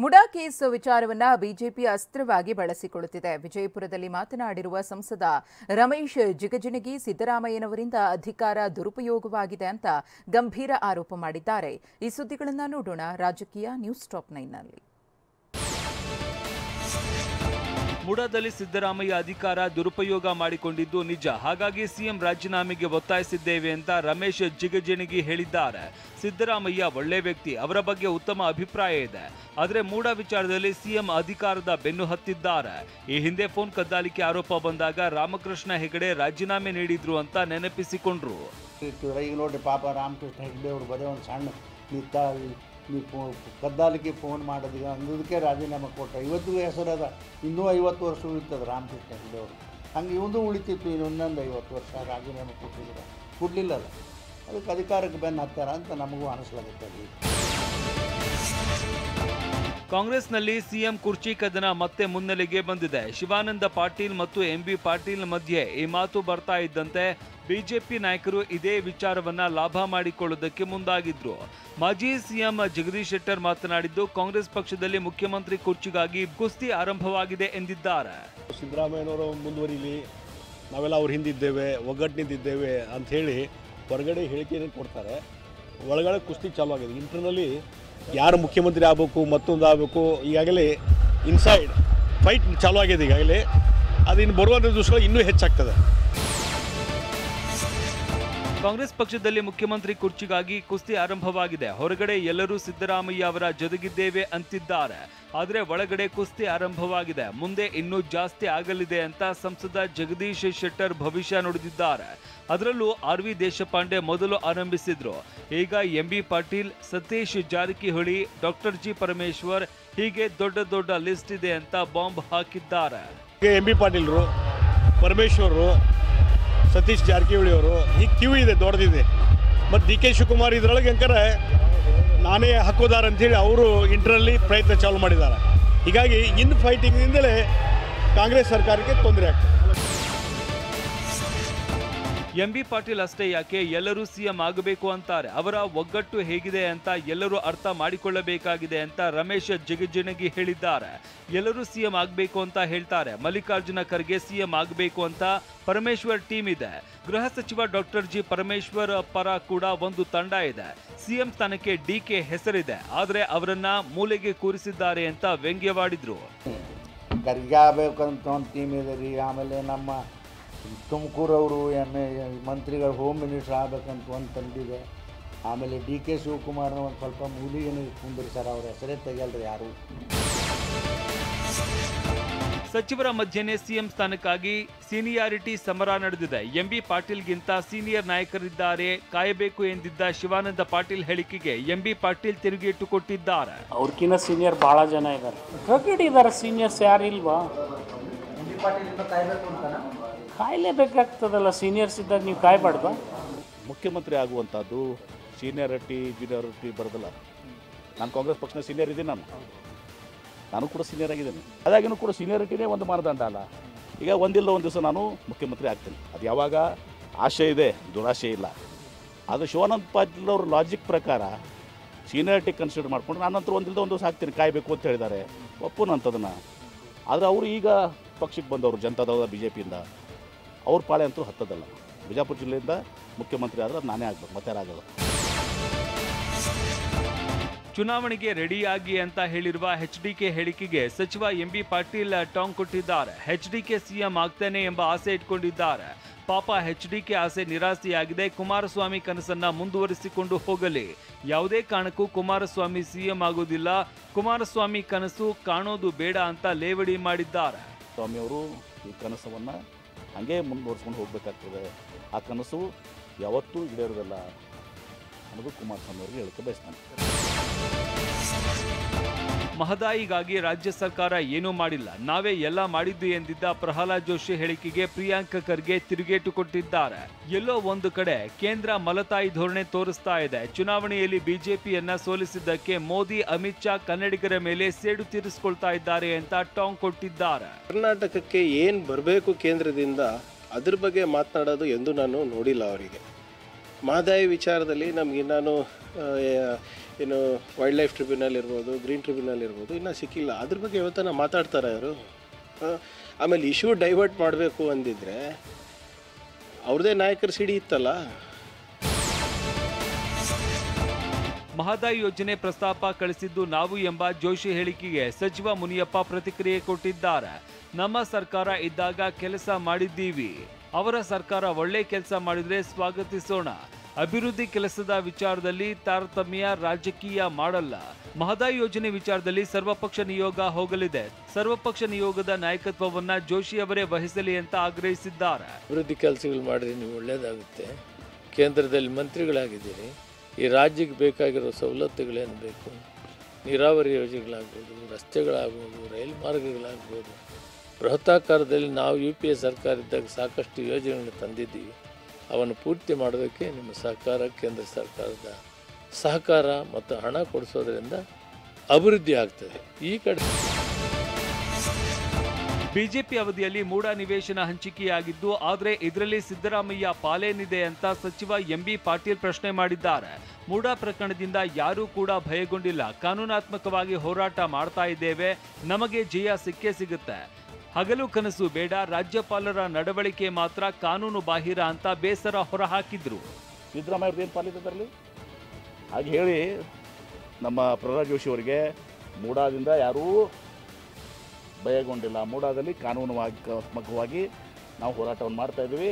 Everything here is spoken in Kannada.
ಮುಡಾ ಕೇಸ್ ವಿಚಾರವನ್ನ ಬಿಜೆಪಿ ಅಸ್ತ್ರವಾಗಿ ಬಳಸಿಕೊಳ್ಳುತ್ತಿದೆ. ವಿಜಯಪುರದಲ್ಲಿ ಮಾತನಾಡಿರುವ ಸಂಸದ ರಮೇಶ್ ಜಿಗಜಿಣಗಿ ಸಿದ್ದರಾಮಯ್ಯನವರಿಂದ ಅಧಿಕಾರ ದುರುಪಯೋಗವಾಗಿದೆ ಅಂತ ಗಂಭೀರ ಆರೋಪ ಮಾಡಿದ್ದಾರೆ. ಈ ಸುದ್ದಿಗಳನ್ನು ನೋಡೋಣ ರಾಜಕೀಯ ನ್ಯೂಸ್ ಟಾಪ್ 9ನಲ್ಲಿ. ಮುಡಾದಲ್ಲಿ ಸಿದ್ದರಾಮಯ್ಯ ಅಧಿಕಾರ ದುರುಪಯೋಗ ಮಾಡಿಕೊಂಡಿದ್ದು ನಿಜ. ಹಾಗಾಗಿ ಸಿಎಂ ರಾಜೀನಾಮೆಗೆ ಒತ್ತಾಯಿಸಿದ್ದೇವೆ ಅಂತ ರಮೇಶ್ ಜಿಗಜಿಣಗಿ ಹೇಳಿದ್ದಾರೆ. ಸಿದ್ದರಾಮಯ್ಯ ಒಳ್ಳೆ ವ್ಯಕ್ತಿ, ಅವರ ಬಗ್ಗೆ ಉತ್ತಮ ಅಭಿಪ್ರಾಯ ಇದೆ. ಆದರೆ ಮೂಡಾ ವಿಚಾರದಲ್ಲಿ ಸಿಎಂ ಅಧಿಕಾರದ ಬೆನ್ನು ಹತ್ತಿದ್ದಾರೆ. ಈ ಹಿಂದೆ ಫೋನ್ ಕದ್ದಾಲಿಕೆ ಆರೋಪ ಬಂದಾಗ ರಾಮಕೃಷ್ಣ ಹೆಗಡೆ ರಾಜೀನಾಮೆ ನೀಡಿದ್ರು ಅಂತ ನೆನಪಿಸಿಕೊಂಡ್ರು. ಈಗ ನೋಡಿ, ಪಾಪ ರಾಮಕೃಷ್ಣ ಹೆಗಡೆ ಅವರು ಬರೀ ಒಂದು ಸಣ್ಣ ನೀವು ಕದ್ದಾಲಿಕೆ ಫೋನ್ ಮಾಡೋದೀಗ ಅಂದದಕ್ಕೆ ರಾಜೀನಾಮೆ ಕೊಟ್ಟರೆ ಇವತ್ತಿಗೂ ಹೆಸರದ ಇನ್ನೂ 50 ವರ್ಷ ಉಳಿತದೆ ರಾಮಕೃಷ್ಣ ಹೆಗಡೆ ಅವರು. ಹಂಗೆ ಇವೊಂದು ಉಳಿತಿತ್ತು, ಇನ್ನೊಂದು 50 ವರ್ಷ ರಾಜೀನಾಮೆ ಕೊಡಲಿಲ್ಲ. ಅದಕ್ಕೆ ಅಧಿಕಾರಕ್ಕೆ ಬೆನ್ನು ಹತ್ತಾರ ಅಂತ ನಮಗೂ ಅನಿಸ್ಲಾಗುತ್ತೆ. ಕಾಂಗ್ರೆಸ್ನಲ್ಲಿ ಸಿಎಂ ಕುರ್ಚಿ ಕದನ ಮತ್ತೆ ಮುನ್ನೆಲೆಗೆ ಬಂದಿದೆ. ಶಿವಾನಂದ ಪಾಟೀಲ್ ಮತ್ತು ಎಂಬಿ ಪಾಟೀಲ್ ಮಧ್ಯೆ ಈ ಮಾತು ಬರ್ತಾ ಇದ್ದಂತೆ ಬಿಜೆಪಿ ನಾಯಕರು ಇದೇ ವಿಚಾರವನ್ನ ಲಾಭ ಮಾಡಿಕೊಳ್ಳುವುದಕ್ಕೆ ಮುಂದಾಗಿದ್ರು. ಮಾಜಿ ಸಿಎಂ ಜಗದೀಶ್ ಶೆಟ್ಟರ್ ಮಾತನಾಡಿದ್ದು, ಕಾಂಗ್ರೆಸ್ ಪಕ್ಷದಲ್ಲಿ ಮುಖ್ಯಮಂತ್ರಿ ಕುರ್ಚಿಗಾಗಿ ಕುಸ್ತಿ ಆರಂಭವಾಗಿದೆ ಎಂದಿದ್ದಾರೆ. ಸಿದ್ದರಾಮಯ್ಯನವರು ಮುಂದುವರಿಲಿ, ನಾವೆಲ್ಲ ಅವ್ರ ಹಿಂದಿದ್ದೇವೆ, ಒಗ್ಗಟ್ಟಿನಿದ್ದೇವೆ ಅಂತ ಹೇಳಿ ಹೊರಗಡೆ ಹೇಳಿಕೆಯನ್ನು ಕೊಡ್ತಾರೆ. ಒಳಗಡೆ ಕುಸ್ತಿ ಚಾಲು ಆಗಿದೆ. ಇಂಟರ್ನಲ್ಲಿ ಯಾರು ಮುಖ್ಯಮಂತ್ರಿ ಆಗಬೇಕು, ಮತ್ತೊಂದು ಆಗಬೇಕು, ಈಗಾಗಲೇ ಇನ್ಸೈಡ್ ಫೈಟ್ ಚಾಲು ಆಗಿದೆ. ಈಗಾಗಲೇ ಅದು ಇನ್ನು ಬರುವಂಥ ದಿವಸಗಳು ಇನ್ನೂ ಹೆಚ್ಚಾಗ್ತದೆ. ಕಾಂಗ್ರೆಸ್ ಪಕ್ಷದಲ್ಲಿ ಮುಖ್ಯಮಂತ್ರಿ ಕುರ್ಚಿಗಾಗಿ ಕುಸ್ತಿ ಆರಂಭವಾಗಿದೆ. ಹೊರಗಡೆ ಎಲ್ಲರೂ ಸಿದ್ದರಾಮಯ್ಯ ಅವರ ಜೊತೆಗಿದ್ದೇವೆ ಅಂತಿದ್ದಾರೆ. ಆದರೆ ಒಳಗಡೆ ಕುಸ್ತಿ ಆರಂಭವಾಗಿದೆ. ಮುಂದೆ ಇನ್ನೂ ಜಾಸ್ತಿ ಆಗಲಿದೆ ಅಂತ ಸಂಸದ ಜಗದೀಶ್ ಶೆಟ್ಟರ್ ಭವಿಷ್ಯ ನುಡಿದಿದ್ದಾರೆ. ಅದರಲ್ಲೂ ಆರ್.ವಿ. ದೇಶಪಾಂಡೆ ಮೊದಲು ಆರಂಭಿಸಿದ್ರು. ಈಗ M B Patil, Satish Jarkiholi, doctor G Parameshwar, ಹೀಗೆ ದೊಡ್ಡ ಲಿಸ್ಟ್ ಇದೆ ಅಂತ ಬಾಂಬ್ ಹಾಕಿದ್ದಾರೆ. ಎಂಬಿ ಪಾಟೀಲ್ರು, ಪರಮೇಶ್ವರರು, ಸತೀಶ್ ಜಾರಕಿಹೊಳಿ ಅವರು, ಈ ಕ್ಯೂ ಇದೆ, ದೊಡ್ಡದಿದೆ. ಮತ್ತು ಡಿ ಕೆ ಶಿವಕುಮಾರ್ ಇದರೊಳಗೆ ಅಂಕರೆ ನಾನೇ ಹಾಕೋದಾರ ಅಂಥೇಳಿ ಅವರು ಇಂಟರ್ನಲ್ಲಿ ಪ್ರಯತ್ನ ಚಾಲು ಮಾಡಿದ್ದಾರೆ. ಹೀಗಾಗಿ ಇನ್ ಫೈಟಿಂಗ್ನಿಂದಲೇ ಕಾಂಗ್ರೆಸ್ ಸರ್ಕಾರಕ್ಕೆ ತೊಂದರೆ ಆಗ್ತದೆ. ಎಂಬಿ ಪಾಟೀಲ್ ಅಷ್ಟೇ ಯಾಕೆ, ಎಲ್ಲರೂ ಸಿಎಂ ಆಗಬೇಕು ಅಂತಾರೆ. ಅವರ ಒಗ್ಗಟ್ಟು ಹೇಗಿದೆ ಅಂತ ಎಲ್ಲರೂ ಅರ್ಥ ಮಾಡಿಕೊಳ್ಳಬೇಕಾಗಿದೆ ಅಂತ ರಮೇಶ್ ಜಿಗಜಿಣಗಿ ಹೇಳಿದ್ದಾರೆ. ಎಲ್ಲರೂ ಸಿಎಂ ಆಗಬೇಕು ಅಂತ ಹೇಳ್ತಾರೆ. ಮಲ್ಲಿಕಾರ್ಜುನ ಖರ್ಗೆ ಸಿಎಂ ಆಗಬೇಕು ಅಂತ ಪರಮೇಶ್ವರ್ ಟೀಮ್ ಇದೆ. ಗೃಹ ಸಚಿವ ಡಾಕ್ಟರ್ ಜಿ ಪರಮೇಶ್ವರ್ ಪರ ಕೂಡ ಒಂದು ತಂಡ ಇದೆ. ಸಿಎಂ ಸ್ಥಾನಕ್ಕೆ ಡಿಕೆ ಹೆಸರಿದೆ, ಆದರೆ ಅವರನ್ನ ಮೂಲೆಗೆ ಕೂರಿಸಿದ್ದಾರೆ ಅಂತ ವ್ಯಂಗ್ಯವಾಡಿದ್ರು. ಖರ್ಗೆ ಆಗಬೇಕಂತ ಒಂದು ಟೀಮ್ ಇದೆ ರೀ. ಆಮೇಲೆ ನಮ್ಮ ತುಮಕೂರವರು ಮಂತ್ರಿಗಳು ಹೋಮ್ ಮಿನಿಸ್ಟರ್ ಆಗಬೇಕಂತ ಒಂದು ತಂದಿದೆ. ಆಮೇಲೆ ಡಿ ಕೆ ಶಿವಕುಮಾರ್ನ ಒಂದು ಸ್ವಲ್ಪ ಮೂಲಿಗೆ ಕುಂದಿರ್ತಾರೆ. ಅವ್ರ ಹೆಸರೇ ತೆಗೆಯಲ್ರಿ ಯಾರು. ಸಚಿವರ ಮಧ್ಯೆನೇ ಸಿಎಂ ಸ್ಥಾನಕ್ಕಾಗಿ ಸೀನಿಯಾರಿಟಿ ಸಮರ ನಡೆದಿದೆ. ಎಂಬಿ ಪಾಟೀಲ್ಗಿಂತ ಸೀನಿಯರ್ ನಾಯಕರಿದ್ದಾರೆ, ಕಾಯಬೇಕು ಎಂದಿದ್ದ ಶಿವಾನಂದ ಪಾಟೀಲ್ ಹೇಳಿಕೆಗೆ ಎಂಬಿ ಪಾಟೀಲ್ ತಿರುಗೇಟು ಕೊಟ್ಟಿದ್ದಾರೆ. ಅವ್ರಕ್ಕಿಂತ ಸೀನಿಯರ್ ಭಾಳ ಜನ ಇದ್ದಾರೆ, ರಗಡ್ ಇದ್ದಾರೆ. ಸೀನಿಯರ್ಸ್ ಯಾರಿಲ್ವಾ? ಕಾಯಲೇಬೇಕಾಗ್ತದಲ್ಲ. ಸೀನಿಯರ್ಸ್ ಇದ್ದಾಗ ನೀವು ಕಾಯಬಾರ್ದು. ಮುಖ್ಯಮಂತ್ರಿ ಆಗುವಂಥದ್ದು ಸೀನಿಯರಿಟಿ ಜೂನಿಯರಿಟಿ ಬರೋದಿಲ್ಲ. ನಾನು ಕಾಂಗ್ರೆಸ್ ಪಕ್ಷದ ಸೀನಿಯರ್ ಇದ್ದೀನಿ. ನಾನು ಕೂಡ ಸೀನಿಯರ್ ಆಗಿದ್ದೇನೆ. ಅದಾಗಿನೂ ಕೂಡ ಸೀನಿಯರಿಟಿನೇ ಒಂದು ಮಾನದಂಡ ಅಲ್ಲ. ಈಗ ಒಂದಿಲ್ಲ ಒಂದು ದಿವಸ ನಾನು ಮುಖ್ಯಮಂತ್ರಿ ಆಗ್ತೀನಿ. ಅದು ಯಾವಾಗ ಆಶೆ ಇದೆ, ದುರಾಶೆ ಇಲ್ಲ. ಅದು ಶಿವಾನಂದ ಪಾಟೀಲ್ ಅವ್ರ ಲಾಜಿಕ್ ಪ್ರಕಾರ ಸೀನಿಯರಿಟಿ ಕನ್ಸಿಡರ್ ಮಾಡಿಕೊಂಡು ನಾನಂತರೂ ಒಂದಿಲ್ಲದ ಒಂದು ದಿವಸ ಆಗ್ತೀನಿ, ಕಾಯಬೇಕು ಅಂತ ಹೇಳಿದ್ದಾರೆ. ಒಪ್ಪುನಂಥದನ್ನು. ಆದರೆ ಅವರು ಈಗ ಪಕ್ಷಕ್ಕೆ ಬಂದವರು ಜನತಾದಳ BJPಯಿಂದ, ಅವ್ರ ಪಾಳೆ ಅಂತೂ ಹತ್ತದಲ್ಲ. ಬಿಜಾಪುರ ಜಿಲ್ಲೆಯಿಂದ ಮುಖ್ಯಮಂತ್ರಿ ಆದರೆ ಅದು ನಾನೇ ಆಗ್ಬೇಕು, ಮತ್ತೆ ಯಾರಾಗಲ್ಲ. ಚುನಾವಣೆಗೆ ರೆಡಿಯಾಗಿ ಅಂತ ಹೇಳಿರುವ HDK ಹೇಳಿಕೆಗೆ ಸಚಿವ ಎಂಬಿ ಪಾಟೀಲ್ ಟಾಂಗ್ ಕೊಟ್ಟಿದ್ದಾರೆ. HDK ಸಿಎಂ ಆಗ್ತಾನೆ ಎಂಬ ಆಸೆ ಇಟ್ಕೊಂಡಿದ್ದಾರೆ. ಪಾಪ HDK ಆಸೆ ನಿರಾಸೆಯಾಗಿದೆ. ಕುಮಾರಸ್ವಾಮಿ ಕನಸನ್ನ ಮುಂದುವರಿಸಿಕೊಂಡು ಹೋಗಲಿ. ಯಾವುದೇ ಕಾರಣಕ್ಕೂ ಕುಮಾರಸ್ವಾಮಿ ಸಿಎಂ ಆಗೋದಿಲ್ಲ. ಕುಮಾರಸ್ವಾಮಿ ಕನಸು ಕಾಣೋದು ಬೇಡ ಅಂತ ಲೇವಡಿ ಮಾಡಿದ್ದಾರೆ. ಸ್ವಾಮಿಯವರು ಈ ಕನಸವನ್ನು ಹಾಗೆ ಮುಂದುವರ್ಸ್ಕೊಂಡು ಹೋಗಬೇಕಾಗ್ತದೆ. ಆ ಕನಸು ಯಾವತ್ತೂ ಈಡೇರೋದಿಲ್ಲ ಅನ್ನೋದು ಕುಮಾರಸ್ವಾಮಿ ಅವರಿಗೆ ಹೇಳಿಕೆ ಬಯಸ್ತಾನೆ. ಮಹದಾಯಿಗಾಗಿ ರಾಜ್ಯ ಸರ್ಕಾರ ಏನೂ ಮಾಡಿಲ್ಲ, ನಾವೇ ಎಲ್ಲ ಮಾಡಿದ್ದು ಎಂದಿದ್ದ ಪ್ರಹ್ಲಾದ್ ಜೋಶಿ ಹೇಳಿಕೆಗೆ ಪ್ರಿಯಾಂಕ್ ಖರ್ಗೆ ತಿರುಗೇಟು ಕೊಟ್ಟಿದ್ದಾರೆ. ಎಲ್ಲೋ ಒಂದು ಕಡೆ ಕೇಂದ್ರ ಮಲತಾಯಿ ಧೋರಣೆ ತೋರಿಸ್ತಾ ಇದೆ. ಚುನಾವಣೆಯಲ್ಲಿ ಬಿಜೆಪಿಯನ್ನ ಸೋಲಿಸಿದ್ದಕ್ಕೆ ಮೋದಿ, ಅಮಿತ್ ಶಾ ಕನ್ನಡಿಗರ ಮೇಲೆ ಸೇಡು ತೀರಿಸಿಕೊಳ್ತಾ ಇದ್ದಾರೆ ಅಂತ ಟಾಂಗ್ ಕೊಟ್ಟಿದ್ದಾರೆ. ಕರ್ನಾಟಕಕ್ಕೆ ಏನು ಬರಬೇಕು ಕೇಂದ್ರದಿಂದ ಅದ್ರ ಬಗ್ಗೆ ಮಾತನಾಡೋದು ಎಂದು ನಾನು ನೋಡಿಲ್ಲ. ಅವರಿಗೆ ಮಹದಾಯಿ ವಿಚಾರದಲ್ಲಿ ನಮಗೆ ನಾನು ಏನು ವೈಲ್ಡ್ ಲೈಫ್ ಟ್ರಿಬ್ಯುನಲ್ ಇರ್ಬೋದು, ಗ್ರೀನ್ ಟ್ರಿಬ್ಯುನಲ್ ಇರ್ಬೋದು, ಇನ್ನೂ ಸಿಕ್ಕಿಲ್ಲ. ಅದ್ರ ಬಗ್ಗೆ ಇವತ್ತನ ಮಾತಾಡ್ತಾರೆ ಅವರು. ಆಮೇಲೆ ಇಶ್ಯೂ ಡೈವರ್ಟ್ ಮಾಡಬೇಕು ಅಂದಿದ್ರೆ ಅವ್ರದ್ದೇ ನಾಯಕರ ಸಿಡಿ ಇತ್ತಲ್ಲ. ಮಹದಾಯಿ ಯೋಜನೆ ಪ್ರಸ್ತಾಪ ಕಳಿಸಿದ್ದು ನಾವು ಎಂಬ ಜೋಶಿ ಹೇಳಿಕೆಗೆ ಸಚಿವ ಮುನಿಯಪ್ಪ ಪ್ರತಿಕ್ರಿಯೆ ಕೊಟ್ಟಿದ್ದಾರೆ. ನಮ್ಮ ಸರ್ಕಾರ ಇದ್ದಾಗ ಕೆಲಸ ಮಾಡಿದ್ದೀವಿ, ಅವರ ಸರ್ಕಾರ ಒಳ್ಳೆ ಕೆಲಸ ಮಾಡಿದ್ರೆ ಸ್ವಾಗತಿಸೋಣ. ಅಭಿವೃದ್ಧಿ ಕೆಲಸದ ವಿಚಾರದಲ್ಲಿ ತಾರತಮ್ಯ ರಾಜಕೀಯ ಮಾಡಲ್ಲ. ಮಹದಾಯಿ ಯೋಜನೆ ವಿಚಾರದಲ್ಲಿ ಸರ್ವಪಕ್ಷ ನಿಯೋಗ ಹೋಗಲಿದೆ. ಸರ್ವಪಕ್ಷ ನಿಯೋಗದ ನಾಯಕತ್ವವನ್ನ ಜೋಶಿ ಅವರೇ ವಹಿಸಲಿ ಅಂತ ಆಗ್ರಹಿಸಿದ್ದಾರೆ. ಅಭಿವೃದ್ಧಿ ಕೆಲಸಗಳು ಮಾಡಿದ್ರೆ ನೀವು ಒಳ್ಳೆಯದಾಗುತ್ತೆ. ಕೇಂದ್ರದಲ್ಲಿ ಮಂತ್ರಿಗಳಾಗಿದ್ದೀರಿ, ಈ ರಾಜ್ಯಕ್ಕೆ ಬೇಕಾಗಿರೋ ಸವಲತ್ತುಗಳೇನು ಬೇಕು, ನೀರಾವರಿ ಯೋಜನೆಗಳಾಗ್ಬೋದು, ರಸ್ತೆಗಳಾಗ್ಬೋದು, ರೈಲು ಮಾರ್ಗಗಳಾಗ್ಬೋದು, ಬೃಹತ್ತಾಕಾರದಲ್ಲಿ ನಾವು UPA ಸರ್ಕಾರ ಇದ್ದಾಗ ಸಾಕಷ್ಟು ಯೋಜನೆಗಳನ್ನು ತಂದಿದ್ದೀವಿ. ಅವನ್ನು ಪೂರ್ತಿ ಮಾಡೋದಕ್ಕೆ ನಿಮ್ಮ ಸರ್ಕಾರ, ಕೇಂದ್ರ ಸರ್ಕಾರದ ಸಹಕಾರ ಮತ್ತು ಹಣ ಕೊಡಿಸೋದ್ರಿಂದ ಅಭಿವೃದ್ಧಿ ಆಗ್ತದೆ. ಈ ಕಡೆ ಬಿಜೆಪಿ ಅವಧಿಯಲ್ಲಿ ಮೂಡ ನಿವೇಶನ ಹಂಚಿಕೆಯಾಗಿದ್ದು, ಆದರೆ ಇದರಲ್ಲಿ ಸಿದ್ದರಾಮಯ್ಯ ಪಾಲೇನಿದೆ ಅಂತ ಸಚಿವ MB ಪಾಟೀಲ್ ಪ್ರಶ್ನೆ ಮಾಡಿದ್ದಾರೆ. ಮೂಡ ಪ್ರಕರಣದಿಂದ ಯಾರೂ ಕೂಡ ಭಯಗೊಂಡಿಲ್ಲ. ಕಾನೂನಾತ್ಮಕವಾಗಿ ಹೋರಾಟ ಮಾಡ್ತಾ ಇದ್ದೇವೆ, ನಮಗೆ ಜಯ ಸಿಕ್ಕೇ ಸಿಗುತ್ತೆ. ಹಗಲು ಕನಸು ಬೇಡ, ರಾಜ್ಯಪಾಲರ ನಡವಳಿಕೆ ಮಾತ್ರ ಕಾನೂನು ಬಾಹಿರ ಅಂತ ಬೇಸರ ಹೊರಹಾಕಿದ್ರು. ಸಿದ್ದರಾಮಯ್ಯ ಏನು ಪಾಲಿದೆ ಅದರಲ್ಲಿ ಹಾಗೆ ಹೇಳಿ ನಮ್ಮ ಪ್ರಹ್ಲಾದ್ ಜೋಶಿ ಅವರಿಗೆ ಮೂಡಾದಿಂದ ಯಾರೂ ಭಯಗೊಂಡಿಲ್ಲ. ಮೂಡಾದಲ್ಲಿ ಕಾನೂನಾತ್ಮಕವಾಗಿ ನಾವು ಹೋರಾಟವನ್ನು ಮಾಡ್ತಾ ಇದ್ದೀವಿ.